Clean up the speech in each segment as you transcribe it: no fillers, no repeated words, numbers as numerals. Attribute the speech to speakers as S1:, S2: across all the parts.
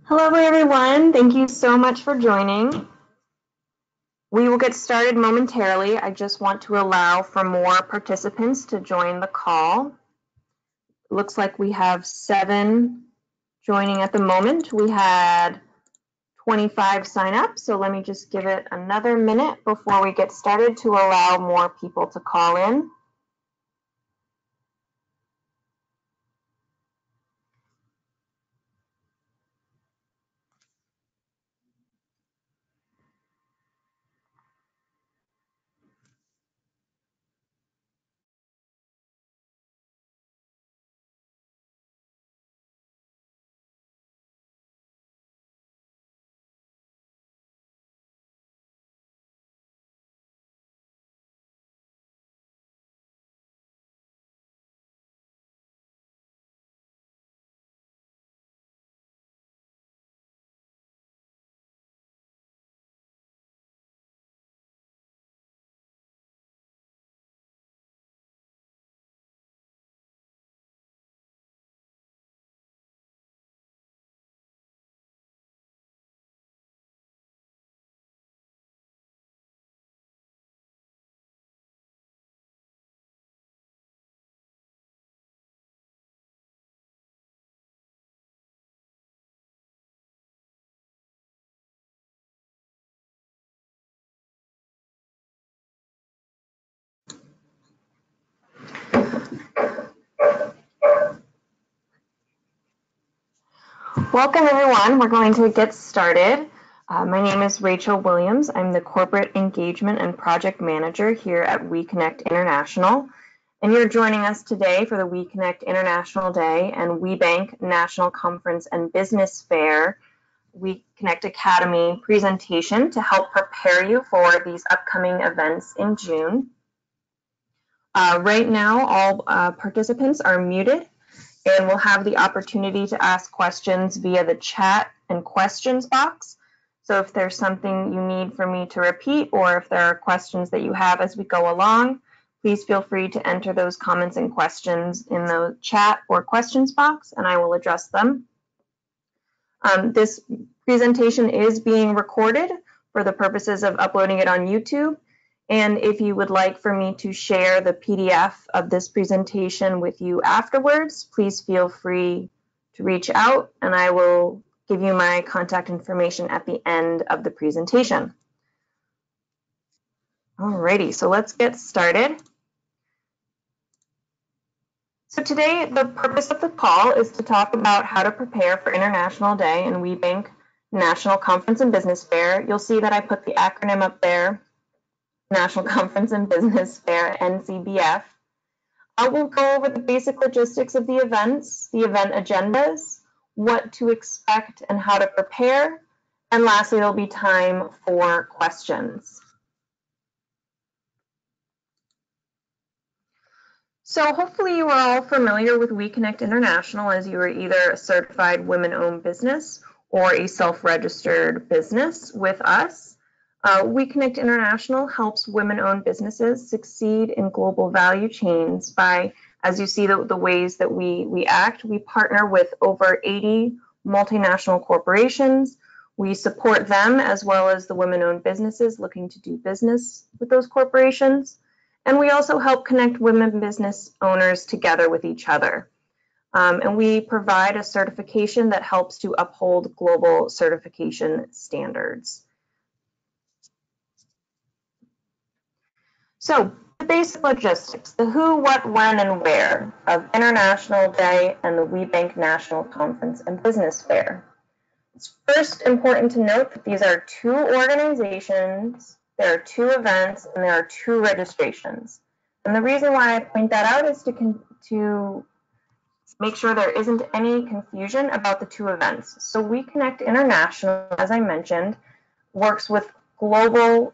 S1: Hello, everyone. Thank you so much for joining. We will get started momentarily. I just want to allow for more participants to join the call. It looks like we have 7 joining at the moment. We had 25 sign up, so let me just give it another minute before we get started to allow more people to call in. Welcome, everyone. We're going to get started. My name is Rachel Williams. I'm the Corporate Engagement and Project Manager here at WEConnect International. And you're joining us today for the WEConnect International Day and WeBank National Conference and Business Fair WeConnect Academy presentation to help prepare you for these upcoming events in June. Right now, all participants are muted, and we'll have the opportunity to ask questions via the chat and questions box. So if there's something you need for me to repeat, or if there are questions that you have as we go along, please feel free to enter those comments and questions in the chat or questions box, and I will address them. This presentation is being recorded for the purposes of uploading it on YouTube. And if you would like for me to share the PDF of this presentation with you afterwards, please feel free to reach out, and I will give you my contact information at the end of the presentation. Alrighty, so let's get started. So today, the purpose of the call is to talk about how to prepare for International Day and WeBank National Conference and Business Fair. You'll see that I put the acronym up there, National Conference and Business Fair, NCBF. I will go over the basic logistics of the events, the event agendas, what to expect and how to prepare, and lastly, there'll be time for questions. So hopefully you are all familiar with WeConnect International, as you are either a certified women-owned business or a self-registered business with us. WeConnect International helps women-owned businesses succeed in global value chains by, as you see the ways that we act, we partner with over 80 multinational corporations. We support them as well as the women-owned businesses looking to do business with those corporations. And we also help connect women business owners together with each other. And we provide a certification that helps to uphold global certification standards. So the basic logistics, the who, what, when, and where of International Day and the WeBank National Conference and Business Fair. It's first important to note that these are 2 organizations, there are 2 events, and there are 2 registrations. And the reason why I point that out is to make sure there isn't any confusion about the 2 events. So WeConnect International, as I mentioned, works with global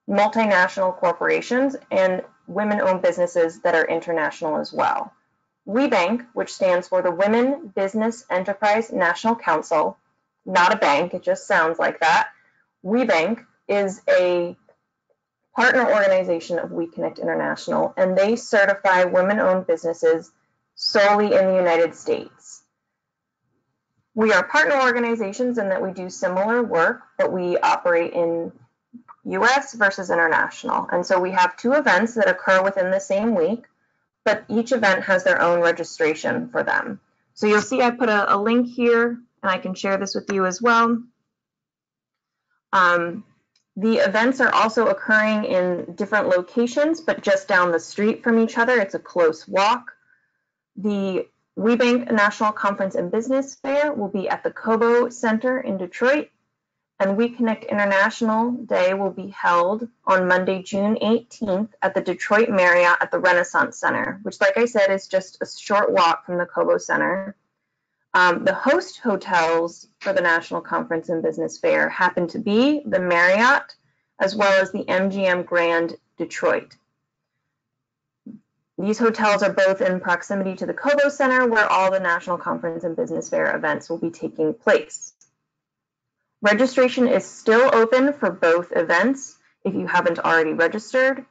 S1: multinational corporations and women-owned businesses that are international as well. WeBank, which stands for the Women Business Enterprise National Council, not a bank, it just sounds like that. WeBank is a partner organization of WeConnect International, and they certify women-owned businesses solely in the United States. We are partner organizations in that we do similar work, but we operate in US versus international. And so we have 2 events that occur within the same week, but each event has their own registration for them. So you'll see I put a link here, and I can share this with you as well. The events are also occurring in different locations, but just down the street from each other. It's a close walk. The WeBank National Conference and Business Fair will be at the Cobo Center in Detroit, and WeConnect International Day will be held on Monday, June 18th at the Detroit Marriott at the Renaissance Center, which, like I said, is just a short walk from the Cobo Center. The host hotels for the National Conference and Business Fair happen to be the Marriott as well as the MGM Grand Detroit. These hotels are both in proximity to the Cobo Center, where all the National Conference and Business Fair events will be taking place. Registration is still open for both events if you haven't already registered.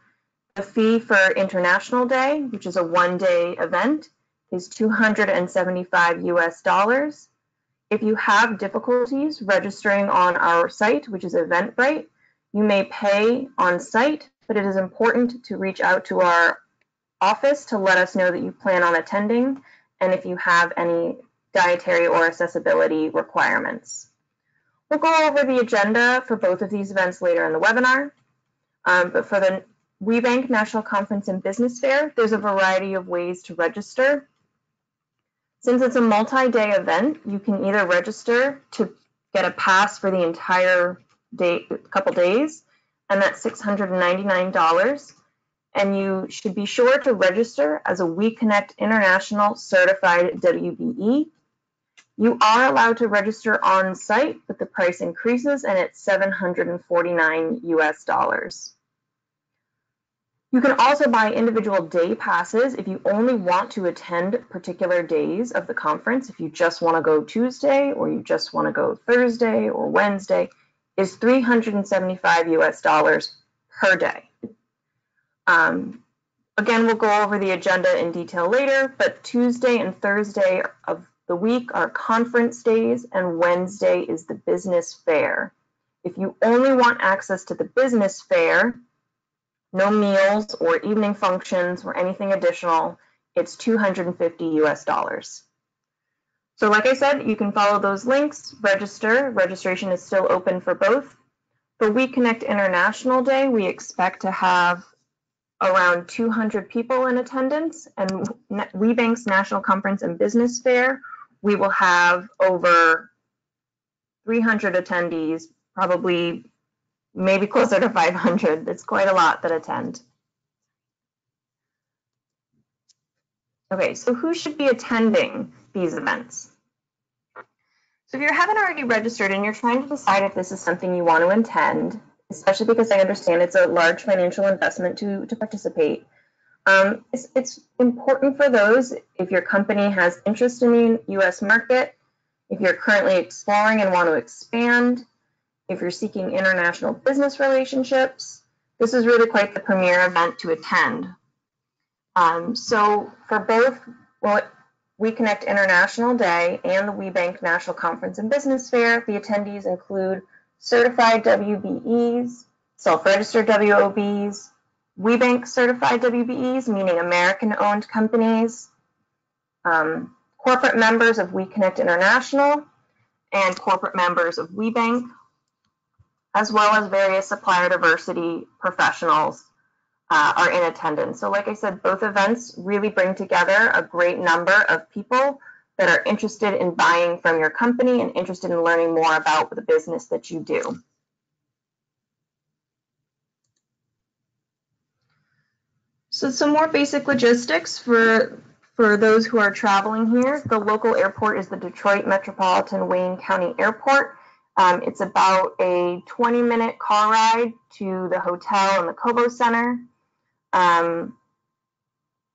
S1: The fee for International Day, which is a 1-day event, is $275 US. If you have difficulties registering on our site, which is Eventbrite, you may pay on site, but it is important to reach out to our office to let us know that you plan on attending and if you have any dietary or accessibility requirements. We'll go over the agenda for both of these events later in the webinar, but for the WeBank National Conference and Business Fair, there's a variety of ways to register. Since it's a multi-day event, you can either register to get a pass for the entire day, couple days, and that's $699. And you should be sure to register as a WEConnect International Certified WBE. You are allowed to register on site, but the price increases and it's $749 US. You can also buy individual day passes if you only want to attend particular days of the conference. If you just want to go Tuesday or you just want to go Thursday or Wednesday, is $375 US per day. Again, we'll go over the agenda in detail later, but Tuesday and Thursday of the week are conference days and Wednesday is the business fair. If you only want access to the business fair, no meals or evening functions or anything additional, it's $250 US. So like I said, you can follow those links, register. Registration is still open for both. For WeConnect International Day, we expect to have around 200 people in attendance, and WeBank's National Conference and Business Fair, we will have over 300 attendees, probably maybe closer to 500. It's quite a lot that attend. Okay, so who should be attending these events? So if you haven't already registered and you're trying to decide if this is something you want to attend, especially because I understand it's a large financial investment to participate, it's important for those if your company has interest in the U.S. market, if you're currently exploring and want to expand, if you're seeking international business relationships. This is really quite the premier event to attend. So for both WeConnect International Day and the WeBank National Conference and Business Fair, the attendees include certified WBEs, self-registered WOBs, WeBank certified WBEs, meaning American-owned companies, corporate members of WeConnect International, and corporate members of WeBank, as well as various supplier diversity professionals are in attendance. So like I said, both events really bring together a great number of people that are interested in buying from your company and interested in learning more about the business that you do. So some more basic logistics for those who are traveling here. The local airport is the Detroit Metropolitan Wayne County Airport. It's about a 20-minute car ride to the hotel and the Cobo Center.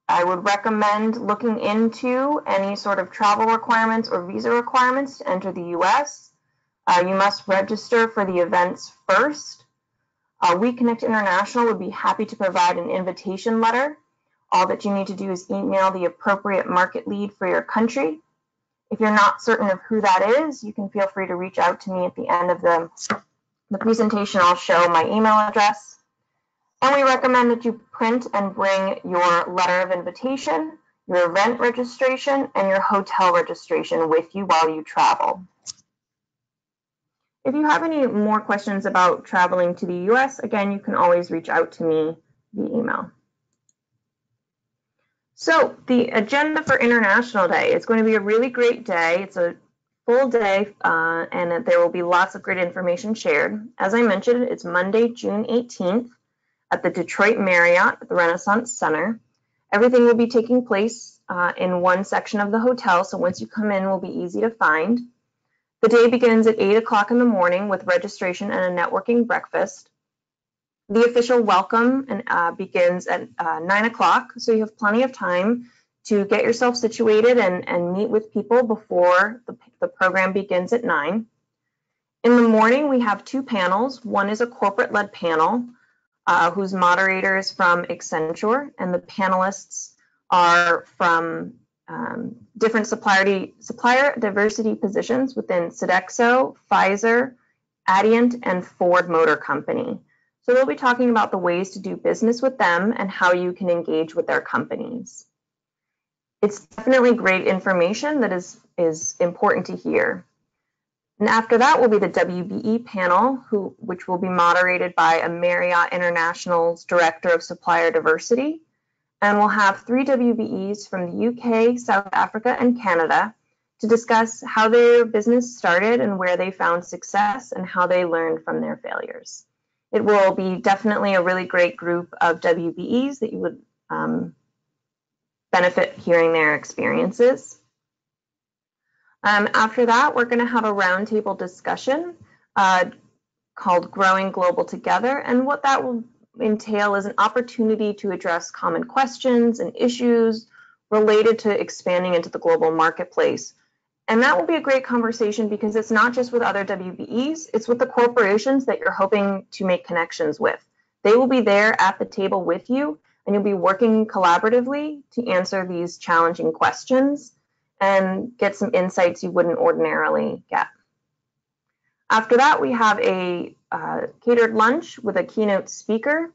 S1: I would recommend looking into any sort of travel requirements or visa requirements to enter the U.S. You must register for the events first. WeConnect International would be happy to provide an invitation letter. All that you need to do is email the appropriate market lead for your country. If you're not certain of who that is, you can feel free to reach out to me at the end of the presentation. I'll show my email address. And we recommend that you print and bring your letter of invitation, your event registration, and your hotel registration with you while you travel. If you have any more questions about traveling to the US, again, you can always reach out to me via email. So the agenda for International Day is going to be a really great day. It's a full day, and there will be lots of great information shared. As I mentioned, it's Monday, June 18th at the Detroit Marriott at the Renaissance Center. Everything will be taking place in one section of the hotel, so once you come in, it will be easy to find. The day begins at 8 o'clock in the morning with registration and a networking breakfast. The official welcome begins at 9 o'clock, so you have plenty of time to get yourself situated and meet with people before the program begins at 9. In the morning, we have two panels. One is a corporate-led panel whose moderator is from Accenture, and the panelists are from different supplier diversity positions within Sodexo, Pfizer, Adient, and Ford Motor Company. So we'll be talking about the ways to do business with them and how you can engage with their companies. It's definitely great information that is important to hear. And after that will be the WBE panel, which will be moderated by a Marriott International's Director of Supplier Diversity. And we'll have 3 WBEs from the UK, South Africa, and Canada to discuss how their business started and where they found success and how they learned from their failures. It will be definitely a really great group of WBEs that you would benefit hearing their experiences. After that, we're going to have a roundtable discussion called Growing Global Together, and what that will entail is an opportunity to address common questions and issues related to expanding into the global marketplace. And that will be a great conversation because it's not just with other WBEs, it's with the corporations that you're hoping to make connections with. They will be there at the table with you, and you'll be working collaboratively to answer these challenging questions and get some insights you wouldn't ordinarily get. After that, we have a catered lunch with a keynote speaker.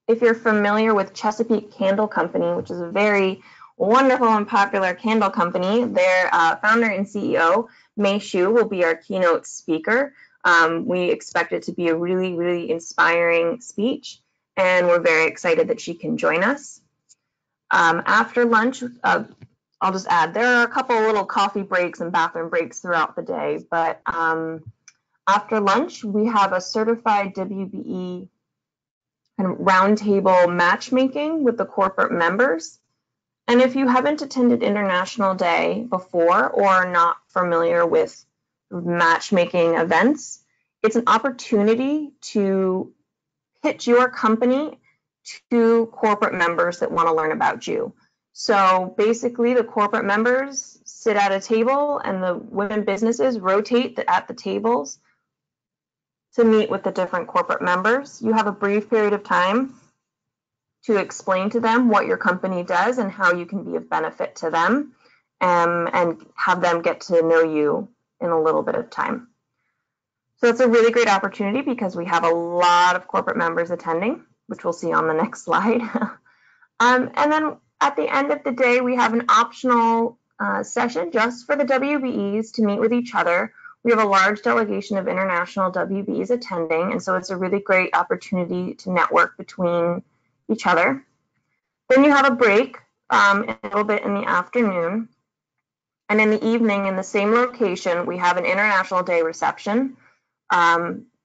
S1: If you're familiar with Chesapeake Candle Company, which is a very wonderful and popular candle company, their founder and CEO, Mei Xu, will be our keynote speaker. We expect it to be a really, really inspiring speech, and we're very excited that she can join us. After lunch, I'll just add, there are a couple little coffee breaks and bathroom breaks throughout the day, but after lunch, we have a certified WBE kind of roundtable matchmaking with the corporate members. And if you haven't attended International Day before or are not familiar with matchmaking events, it's an opportunity to pitch your company to corporate members that want to learn about you. So basically, the corporate members sit at a table and the women businesses rotate at the tables to meet with the different corporate members. You have a brief period of time to explain to them what your company does and how you can be of benefit to them, and have them get to know you in a little bit of time. So it's a really great opportunity because we have a lot of corporate members attending, which we'll see on the next slide. And then at the end of the day, we have an optional session just for the WBEs to meet with each other. We have a large delegation of international WBEs attending, and so it's a really great opportunity to network between each other. Then you have a break a little bit in the afternoon, and in the evening in the same location, we have an International Day reception,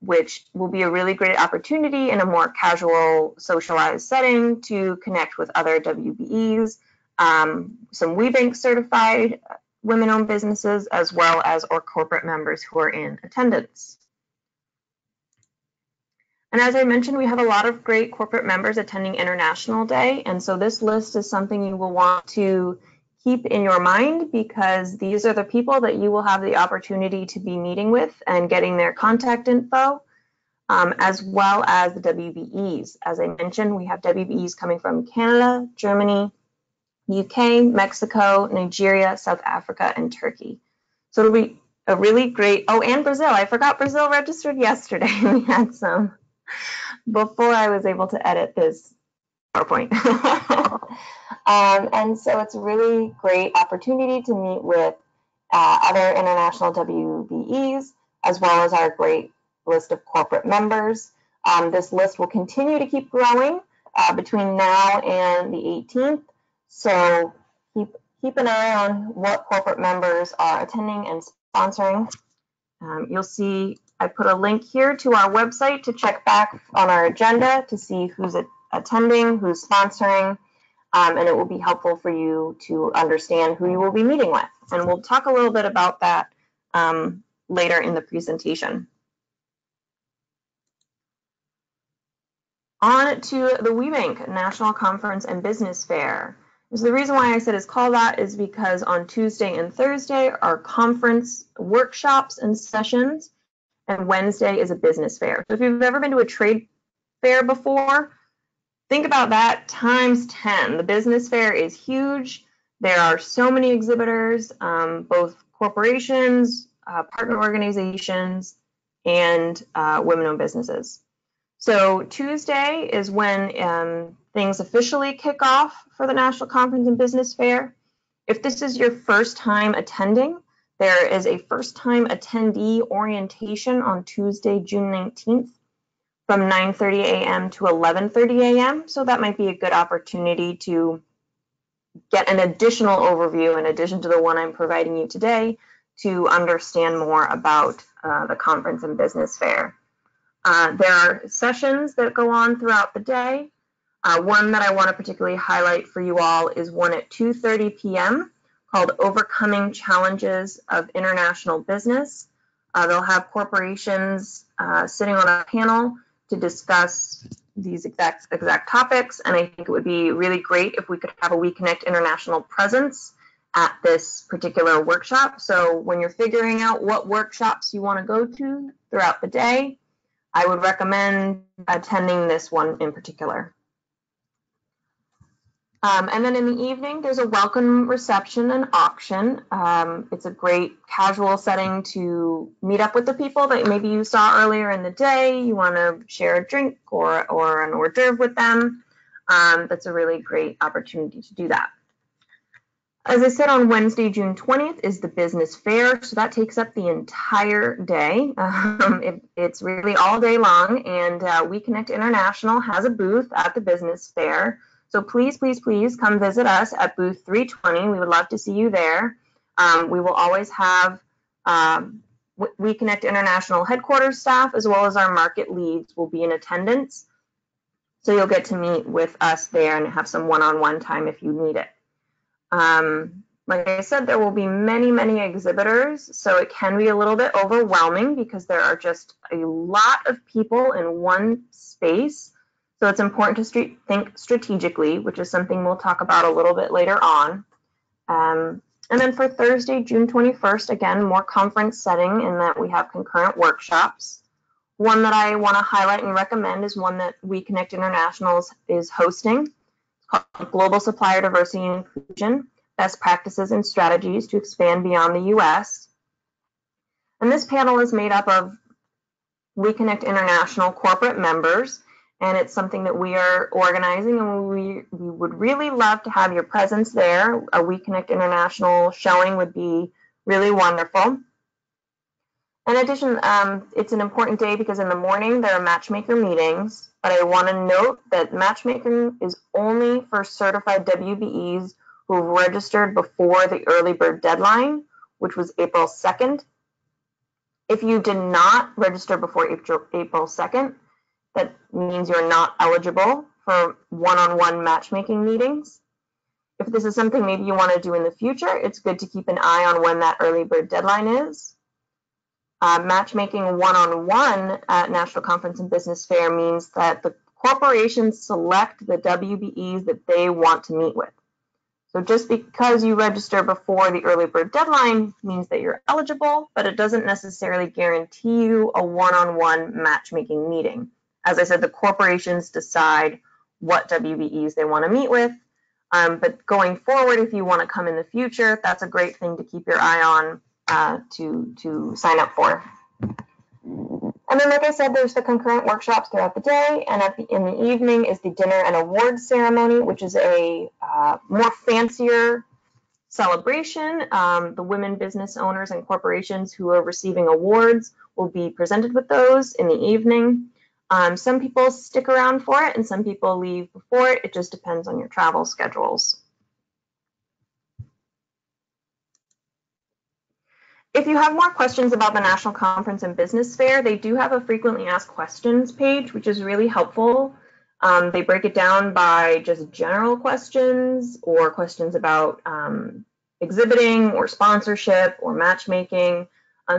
S1: which will be a really great opportunity in a more casual, socialized setting to connect with other WBEs, some WeBank certified women-owned businesses, as well as our corporate members who are in attendance. And as I mentioned, we have a lot of great corporate members attending International Day, and so this list is something you will want to keep in your mind because these are the people that you will have the opportunity to be meeting with and getting their contact info, as well as the WBEs. As I mentioned, we have WBEs coming from Canada, Germany, UK, Mexico, Nigeria, South Africa, and Turkey. So it'll be a really great, oh, and Brazil. I forgot Brazil registered yesterday. We had some before I was able to edit this PowerPoint. And so it's a really great opportunity to meet with other international WBEs, as well as our great list of corporate members. This list will continue to keep growing between now and the 18th. So keep an eye on what corporate members are attending and sponsoring. You'll see I put a link here to our website to check back on our agenda to see who's attending, who's sponsoring, and it will be helpful for you to understand who you will be meeting with. And we'll talk a little bit about that later in the presentation. On to the WeBank National Conference and Business Fair. So the reason why I said it's called that is because on Tuesday and Thursday are conference workshops and sessions, and Wednesday is a business fair. So if you've ever been to a trade fair before, think about that times 10. The business fair is huge. There are so many exhibitors, both corporations, partner organizations, and women-owned businesses. So Tuesday is when things officially kick off for the National Conference and Business Fair. If this is your first time attending, there is a first-time attendee orientation on Tuesday, June 19th from 9:30 a.m. to 11:30 a.m. So that might be a good opportunity to get an additional overview in addition to the one I'm providing you today to understand more about the Conference and Business Fair. There are sessions that go on throughout the day. One that I want to particularly highlight for you all is one at 2:30 p.m. called Overcoming Challenges of International Business. They'll have corporations sitting on a panel to discuss these exact topics, and I think it would be really great if we could have a WEConnect International presence at this particular workshop. So when you're figuring out what workshops you want to go to throughout the day, I would recommend attending this one in particular. And then in the evening, there's a welcome reception and auction. It's a great casual setting to meet up with the people that maybe you saw earlier in the day. You want to share a drink or an hors d'oeuvre with them. That's a really great opportunity to do that. As I said, on Wednesday, June 20th is the business fair, so that takes up the entire day. It's really all day long, and WeConnect International has a booth at the business fair. So please, please, please come visit us at booth 320. We would love to see you there. We will always have WeConnect International headquarters staff as well as our market leads will be in attendance. So you'll get to meet with us there and have some one-on-one time if you need it. Like I said, there will be many, many exhibitors, so it can be a little bit overwhelming because there are just a lot of people in one space. So it's important to think strategically, which is something we'll talk about a little bit later on. And then for Thursday, June 21st, again, more conference setting in that we have concurrent workshops. One that I want to highlight and recommend is one that WeConnect International is hosting. It's called Global Supplier Diversity and Inclusion, Best Practices and Strategies to Expand Beyond the U.S. And this panel is made up of WeConnect International corporate members, and it's something that we are organizing, and we would really love to have your presence there. A WeConnect International showing would be really wonderful. In addition, it's an important day because in the morning there are matchmaker meetings, but I want to note that matchmaking is only for certified WBEs who have registered before the early bird deadline, which was April 2nd. If you did not register before April 2nd, that means you're not eligible for one-on-one matchmaking meetings. If this is something maybe you want to do in the future, it's good to keep an eye on when that early bird deadline is. Matchmaking one-on-one at National Conference and Business Fair means that the corporations select the WBEs that they want to meet with. So just because you register before the early bird deadline means that you're eligible, but it doesn't necessarily guarantee you a one-on-one matchmaking meeting. As I said, the corporations decide what WBEs they want to meet with, But going forward, if you want to come in the future, that's a great thing to keep your eye on to sign up for. And then, like I said, there's the concurrent workshops throughout the day, and in the evening is the dinner and awards ceremony, which is a more fancier celebration. The women business owners and corporations who are receiving awards will be presented with those in the evening. Some people stick around for it, and some people leave before it. It just depends on your travel schedules. If you have more questions about the National Conference and Business Fair, they do have a frequently asked questions page, which is really helpful. They break it down by just general questions or questions about exhibiting or sponsorship or matchmaking.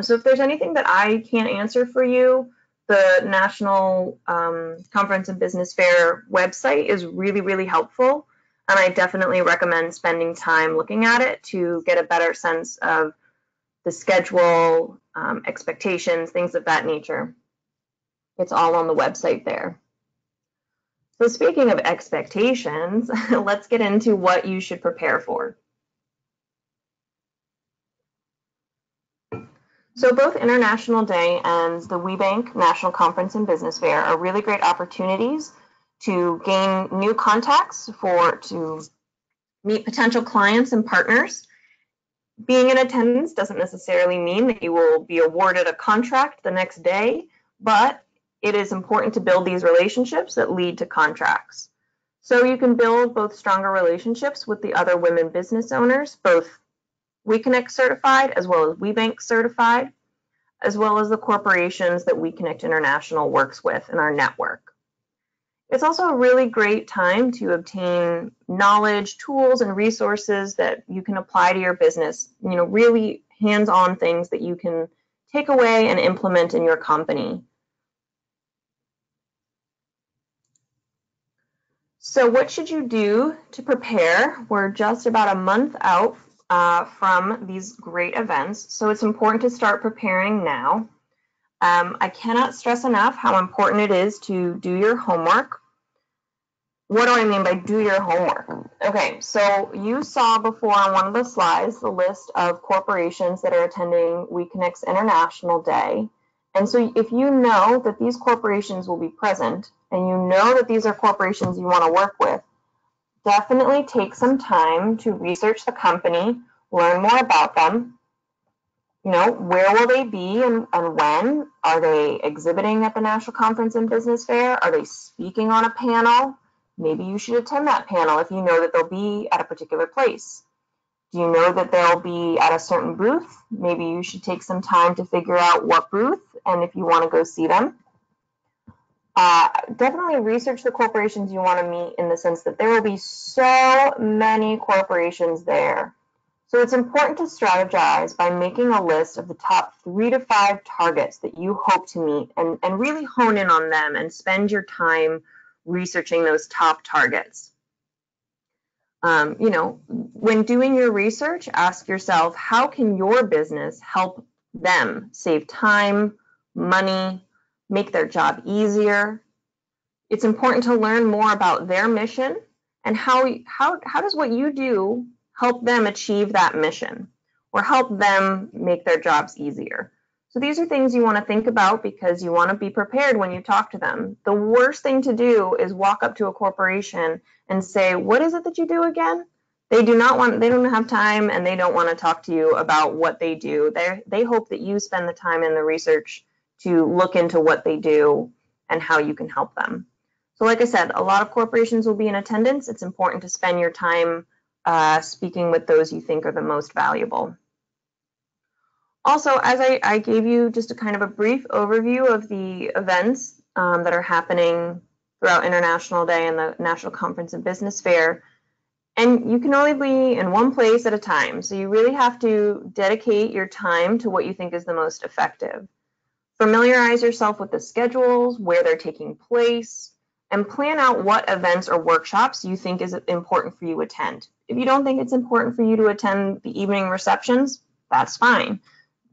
S1: So if there's anything that I can't answer for you, the National Conference and Business Fair website is really, really helpful. And I definitely recommend spending time looking at it to get a better sense of the schedule, expectations, things of that nature. It's all on the website there. So speaking of expectations, let's get into what you should prepare for. So both International Day and the WeBank National Conference and Business Fair are really great opportunities to gain new contacts, to meet potential clients and partners. Being in attendance doesn't necessarily mean that you will be awarded a contract the next day, but it is important to build these relationships that lead to contracts. So you can build both stronger relationships with the other women business owners, both WEConnect certified as well as WeBank certified, as well as the corporations that WEConnect International works with in our network. It's also a really great time to obtain knowledge, tools, and resources that you can apply to your business, really hands-on things that you can take away and implement in your company. So what should you do to prepare? We're just about a month out from these great events, so it's important to start preparing now. I cannot stress enough how important it is to do your homework. What do I mean by do your homework? Okay, so you saw before on one of the slides the list of corporations that are attending WEConnect's International Day. And so if you know that these corporations will be present and you know that these are corporations you want to work with, definitely take some time to research the company, learn more about them. Where will they be and when? Are they exhibiting at the National Conference and Business Fair? Are they speaking on a panel? Maybe you should attend that panel if you know that they'll be at a particular place. Do you know that they'll be at a certain booth? Maybe you should take some time to figure out what booth and if you want to go see them. Definitely research the corporations you want to meet in the sense that there will be so many corporations there. So it's important to strategize by making a list of the top 3 to 5 targets that you hope to meet and really hone in on them and spend your time researching those top targets. When doing your research, ask yourself, how can your business help them save time, money, make their job easier? It's important to learn more about their mission and how does what you do help them achieve that mission or help them make their jobs easier. So these are things you want to think about because you want to be prepared when you talk to them. The worst thing to do is walk up to a corporation and say, what is it that you do again? They don't have time and they don't want to talk to you about what they do. They hope that you spend the time in the research to look into what they do and how you can help them. So like I said, a lot of corporations will be in attendance. It's important to spend your time speaking with those you think are the most valuable. Also, as I gave you just a kind of a brief overview of the events that are happening throughout International Day and the National Conference and Business Fair, and you can only be in one place at a time, so you really have to dedicate your time to what you think is the most effective. Familiarize yourself with the schedules, where they're taking place, and plan out what events or workshops you think is important for you to attend. If you don't think it's important for you to attend the evening receptions, that's fine.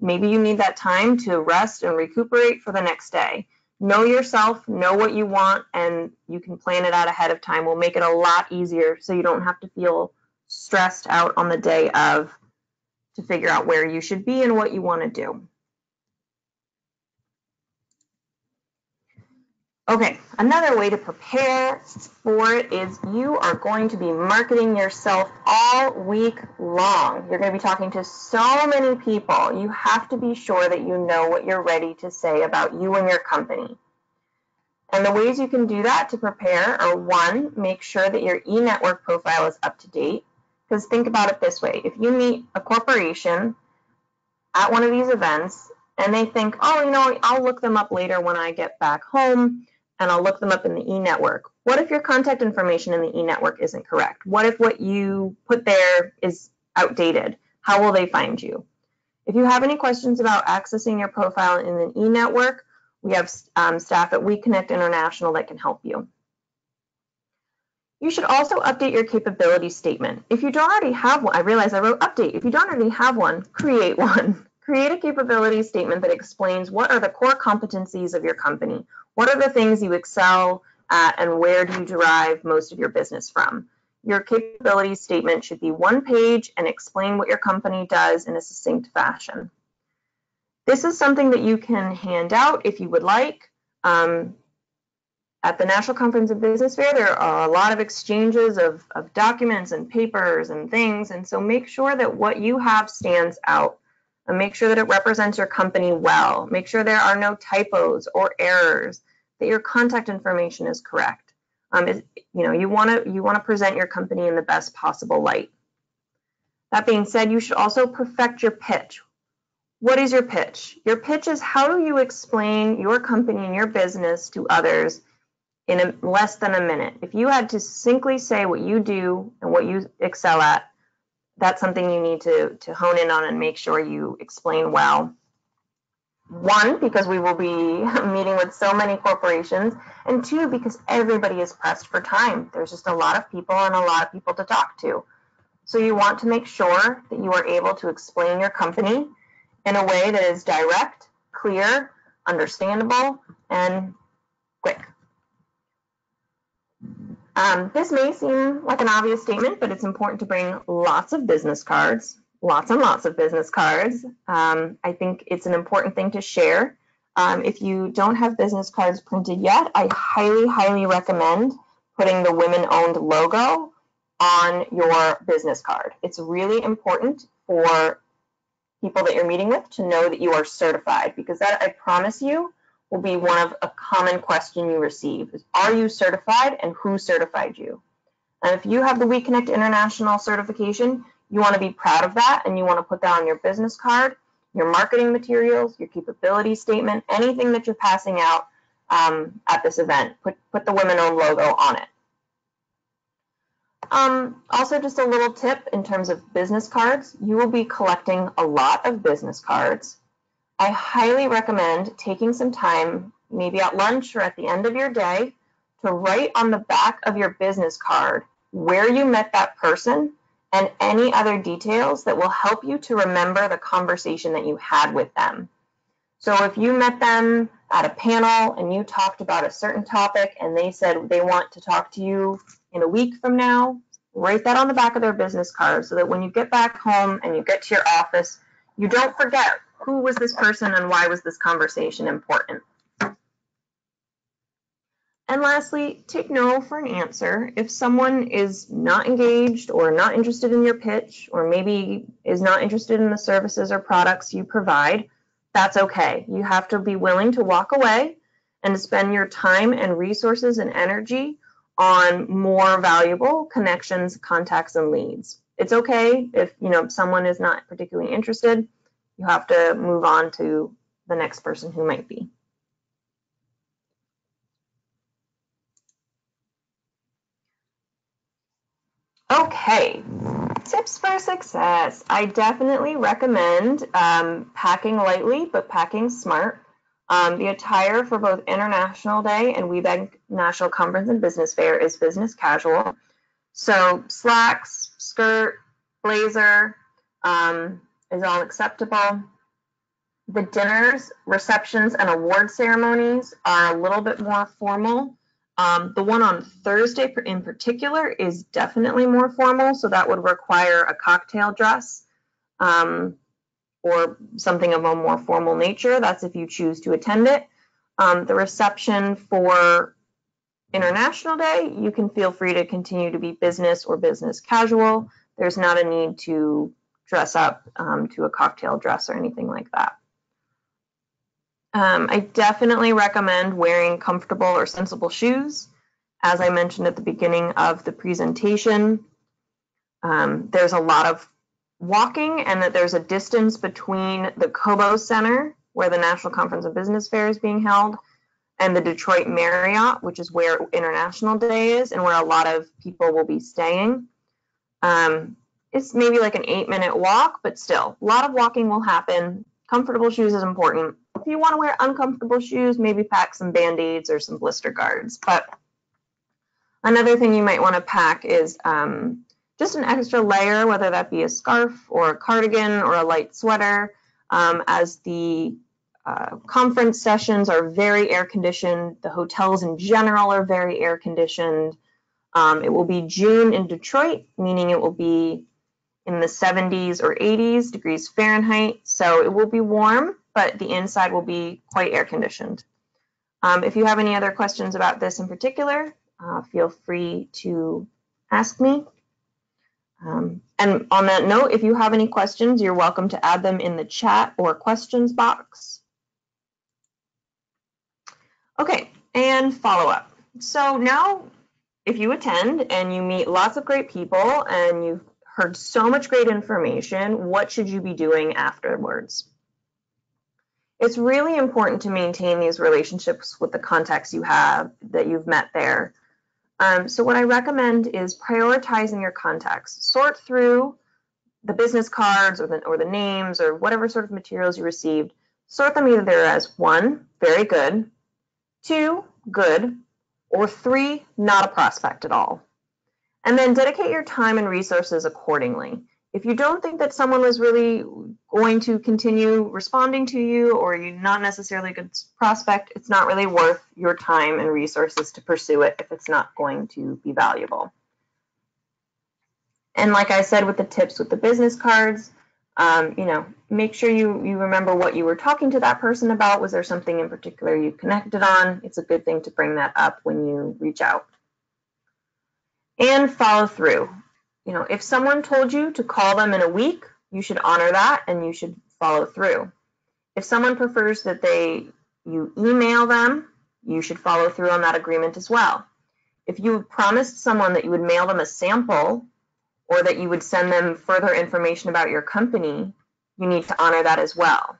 S1: Maybe you need that time to rest and recuperate for the next day. Know yourself, know what you want, and you can plan it out ahead of time. Will make it a lot easier so you don't have to feel stressed out on the day of to figure out where you should be and what you want to do. Okay, another way to prepare for it is you are going to be marketing yourself all week long. You're going to be talking to so many people. You have to be sure that you know what you're ready to say about you and your company. And the ways you can do that to prepare are, one, make sure that your e-network profile is up to date. Because think about it this way. If you meet a corporation at one of these events and they think, oh, you know, I'll look them up later when I get back home, and I'll look them up in the e-network. What if your contact information in the e-network isn't correct? What if what you put there is outdated? How will they find you? If you have any questions about accessing your profile in an e-network, we have staff at WEConnect International that can help you. You should also update your capability statement. If you don't already have one, I realize I wrote update. If you don't already have one, create one. Create a capability statement that explains what are the core competencies of your company. What are the things you excel at, and where do you derive most of your business from? Your capability statement should be one page and explain what your company does in a succinct fashion. This is something that you can hand out if you would like. At the National Conference of Business Fair, there are a lot of exchanges of documents and papers and things, and so make sure that what you have stands out. And make sure that it represents your company well. Make sure there are no typos or errors, that your contact information is correct. You want to present your company in the best possible light. That being said, you should also perfect your pitch. What is your pitch? Your pitch is how do you explain your company and your business to others in less than a minute. If you had to succinctly say what you do and what you excel at, that's something you need to hone in on and make sure you explain well. One, because we will be meeting with so many corporations, and two, because everybody is pressed for time. There's just a lot of people and a lot of people to talk to. So you want to make sure that you are able to explain your company in a way that is direct, clear, understandable, and quick. This may seem like an obvious statement, but it's important to bring lots of business cards, lots and lots of business cards. I think it's an important thing to share. If you don't have business cards printed yet, I highly, highly recommend putting the women-owned logo on your business card. It's really important for people that you're meeting with to know that you are certified, because that, I promise you, will be one of a common question you receive is, are you certified, and who certified you? And if you have the WEConnect International certification, you want to be proud of that, and you want to put that on your business card, your marketing materials, your capability statement, anything that you're passing out at this event. Put the women-owned logo on it. Also, just a little tip in terms of business cards. You will be collecting a lot of business cards. I highly recommend taking some time, maybe at lunch or at the end of your day, to write on the back of your business card where you met that person and any other details that will help you to remember the conversation that you had with them. So if you met them at a panel and you talked about a certain topic and they said they want to talk to you in a week from now, write that on the back of their business card so that when you get back home and you get to your office, you don't forget who was this person and why was this conversation important. And lastly, take no for an answer. If someone is not engaged or not interested in your pitch, or maybe is not interested in the services or products you provide, that's okay. You have to be willing to walk away and to spend your time and resources and energy on more valuable connections, contacts, and leads. It's okay if someone is not particularly interested. You have to move on to the next person who might be. Okay, tips for success. I definitely recommend packing lightly, but packing smart. The attire for both International Day and WeBank National Conference and Business Fair is business casual. So slacks, skirt, blazer is all acceptable. The dinners, receptions, and award ceremonies are a little bit more formal. The one on Thursday in particular is definitely more formal, so that would require a cocktail dress or something of a more formal nature. That's if you choose to attend it. The reception for International Day, you can feel free to continue to be business or business casual. There's not a need to dress up to a cocktail dress or anything like that. I definitely recommend wearing comfortable or sensible shoes. As I mentioned at the beginning of the presentation, there's a lot of walking, and that there's a distance between the Cobo Center, where the National Conference and Business Fair is being held, and the Detroit Marriott, which is where International Day is and where a lot of people will be staying. It's maybe like an 8-minute walk, but still, a lot of walking will happen. Comfortable shoes is important. If you want to wear uncomfortable shoes, maybe pack some Band-Aids or some blister guards. But another thing you might want to pack is just an extra layer, whether that be a scarf or a cardigan or a light sweater, as the conference sessions are very air conditioned. The hotels in general are very air conditioned. It will be June in Detroit, meaning it will be in the 70s or 80s degrees Fahrenheit. So it will be warm, but the inside will be quite air conditioned. If you have any other questions about this in particular, feel free to ask me. And on that note, if you have any questions, you're welcome to add them in the chat or questions box. Okay, and follow up. So now, if you attend and you meet lots of great people and you've heard so much great information, what should you be doing afterwards? It's really important to maintain these relationships with the contacts you have that you've met there. So what I recommend is prioritizing your contacts. Sort through the business cards or the names or whatever sort of materials you received. Sort them either as 1, very good, 2, good, or 3, not a prospect at all. And then dedicate your time and resources accordingly. If you don't think that someone was really going to continue responding to you, or you're not necessarily a good prospect, it's not really worth your time and resources to pursue it if it's not going to be valuable. And like I said with the tips with the business cards, make sure you remember what you were talking to that person about. Was there something in particular you connected on? It's a good thing to bring that up when you reach out. And follow through. If someone told you to call them in a week, you should honor that and you should follow through. If someone prefers that you email them, you should follow through on that agreement as well. If you promised someone that you would mail them a sample or that you would send them further information about your company, you need to honor that as well.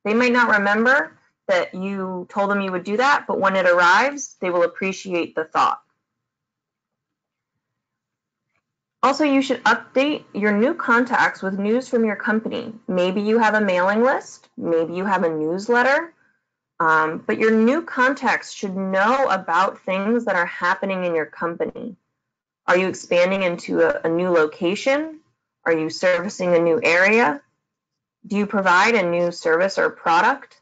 S1: They might not remember that you told them you would do that, but when it arrives, they will appreciate the thought. Also, you should update your new contacts with news from your company. Maybe you have a mailing list, maybe you have a newsletter, but your new contacts should know about things that are happening in your company. Are you expanding into a new location? Are you servicing a new area? Do you provide a new service or product?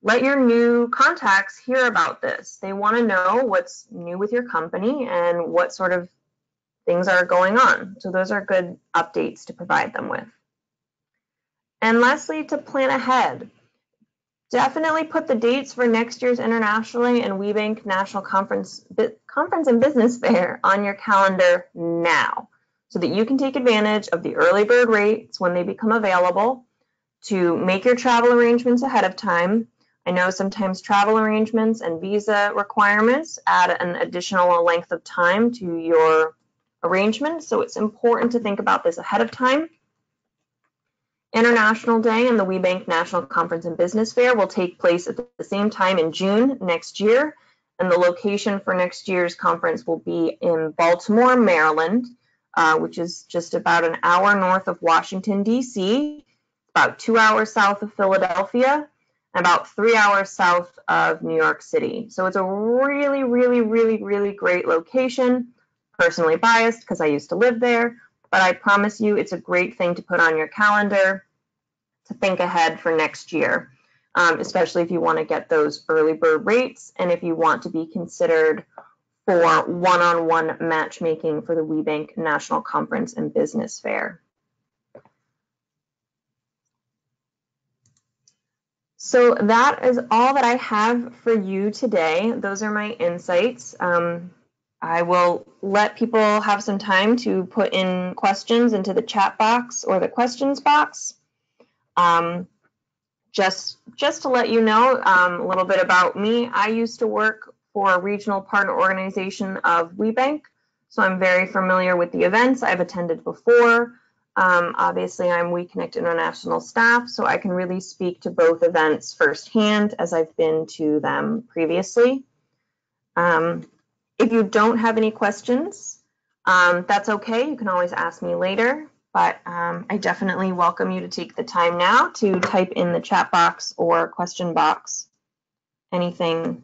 S1: Let your new contacts hear about this. They want to know what's new with your company and what sort of things are going on. So those are good updates to provide them with. And lastly, to plan ahead. Definitely put the dates for next year's Internationally and WeBank National Conference and Business Fair on your calendar now so that you can take advantage of the early bird rates when they become available, to make your travel arrangements ahead of time. I know sometimes travel arrangements and visa requirements add an additional length of time to your arrangement, so it's important to think about this ahead of time. International Day and the WeBank National Conference and Business Fair will take place at the same time in June next year, and the location for next year's conference will be in Baltimore, Maryland, which is just about an hour north of Washington, D.C., about 2 hours south of Philadelphia, and about 3 hours south of New York City. So it's a really, really, really, really great location. Personally biased because I used to live there, but I promise you it's a great thing to put on your calendar to think ahead for next year. especially if you want to get those early bird rates and if you want to be considered for one-on-one matchmaking for the WeBank National Conference and Business Fair. So that is all that I have for you today. Those are my insights. I will let people have some time to put in questions into the chat box or the questions box. Just to let you know a little bit about me, I used to work for a regional partner organization of WeBank, so I'm very familiar with the events I've attended before. Obviously, I'm WeConnect International staff, so I can really speak to both events firsthand as I've been to them previously. If you don't have any questions, that's okay. You can always ask me later, but I definitely welcome you to take the time now to type in the chat box or question box anything.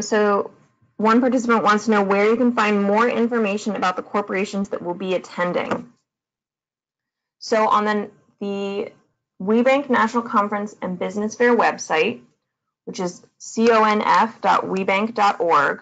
S1: So one participant wants to know where you can find more information about the corporations that will be attending. So on the WeBank National Conference and Business Fair website, which is conf.webank.org,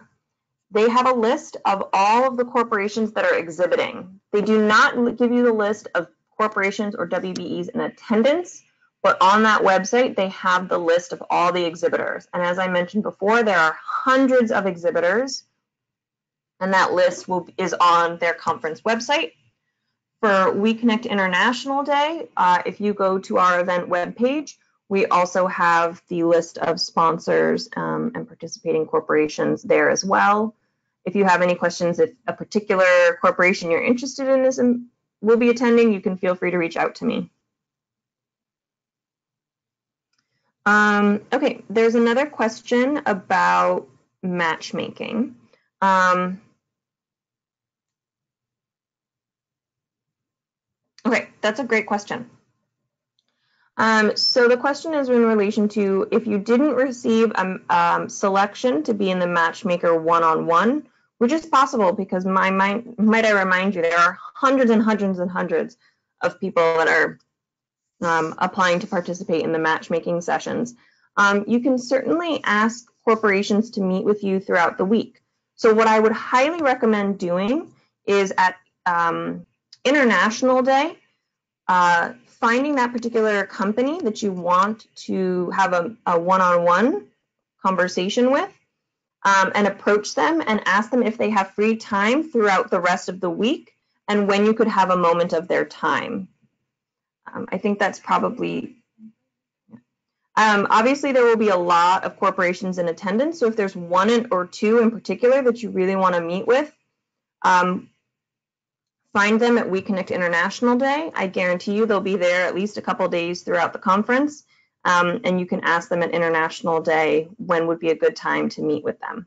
S1: they have a list of all of the corporations that are exhibiting. They do not give you the list of corporations or WBEs in attendance, but on that website, they have the list of all the exhibitors. And as I mentioned before, there are hundreds of exhibitors, and that list is on their conference website. For WeConnect International Day, if you go to our event webpage, we also have the list of sponsors and participating corporations there as well. If you have any questions, if a particular corporation you're interested in will be attending, you can feel free to reach out to me. Okay, there's another question about matchmaking. Okay, that's a great question. So the question is in relation to if you didn't receive a selection to be in the matchmaker one-on-one, which is possible because might I remind you, there are hundreds and hundreds and hundreds of people that are applying to participate in the matchmaking sessions. You can certainly ask corporations to meet with you throughout the week. So what I would highly recommend doing is at International Day, finding that particular company that you want to have a one-on-one conversation with and approach them and ask them if they have free time throughout the rest of the week and when you could have a moment of their time. I think that's probably, obviously there will be a lot of corporations in attendance, so if there's one or two in particular that you really want to meet with, find them at WeConnect International Day. I guarantee you they'll be there at least a couple days throughout the conference, and you can ask them at International Day when would be a good time to meet with them.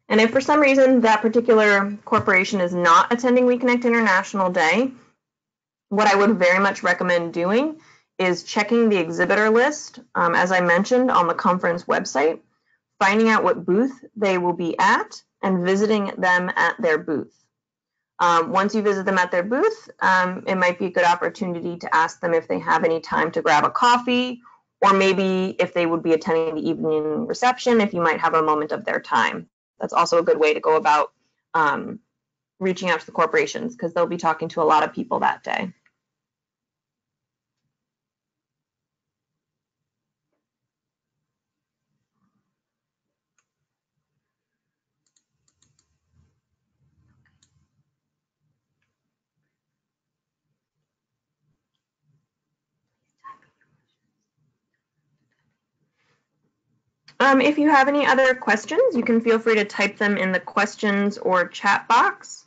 S1: And if for some reason that particular corporation is not attending WeConnect International Day, what I would very much recommend doing is checking the exhibitor list, as I mentioned, on the conference website, finding out what booth they will be at, and visiting them at their booth. Once you visit them at their booth, it might be a good opportunity to ask them if they have any time to grab a coffee, or maybe if they would be attending the evening reception, if you might have a moment of their time. That's also a good way to go about reaching out to the corporations because they'll be talking to a lot of people that day. If you have any other questions, you can feel free to type them in the questions or chat box.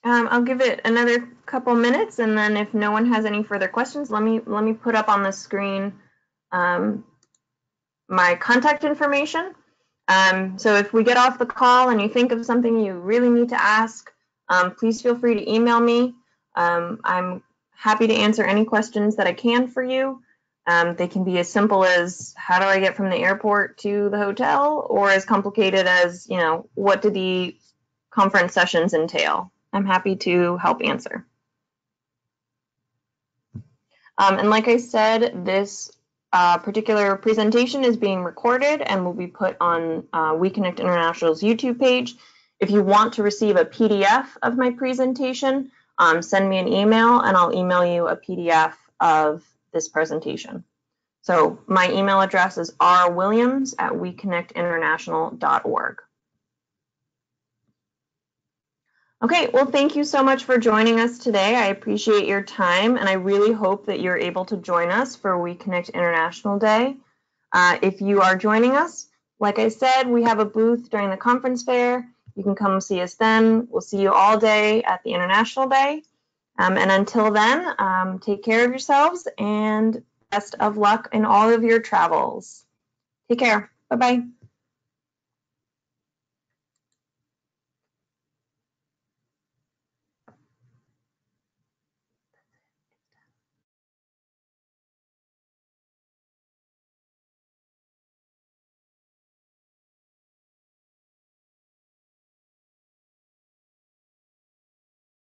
S1: I'll give it another couple minutes, and then if no one has any further questions, let me put up on the screen my contact information. So if we get off the call and you think of something you really need to ask, please feel free to email me. I'm happy to answer any questions that I can for you. They can be as simple as how do I get from the airport to the hotel, or as complicated as, what do the conference sessions entail? I'm happy to help answer. And like I said, this particular presentation is being recorded and will be put on WEConnect International's YouTube page. If you want to receive a PDF of my presentation, send me an email and I'll email you a PDF of this presentation. So my email address is rwilliams@weconnectinternational.org. Okay, well, thank you so much for joining us today. I appreciate your time, and I really hope that you're able to join us for WeConnect International Day. If you are joining us, like I said, we have a booth during the conference fair. You can come see us then. We'll see you all day at the International Day. And until then, take care of yourselves and best of luck in all of your travels. Take care. Bye-bye.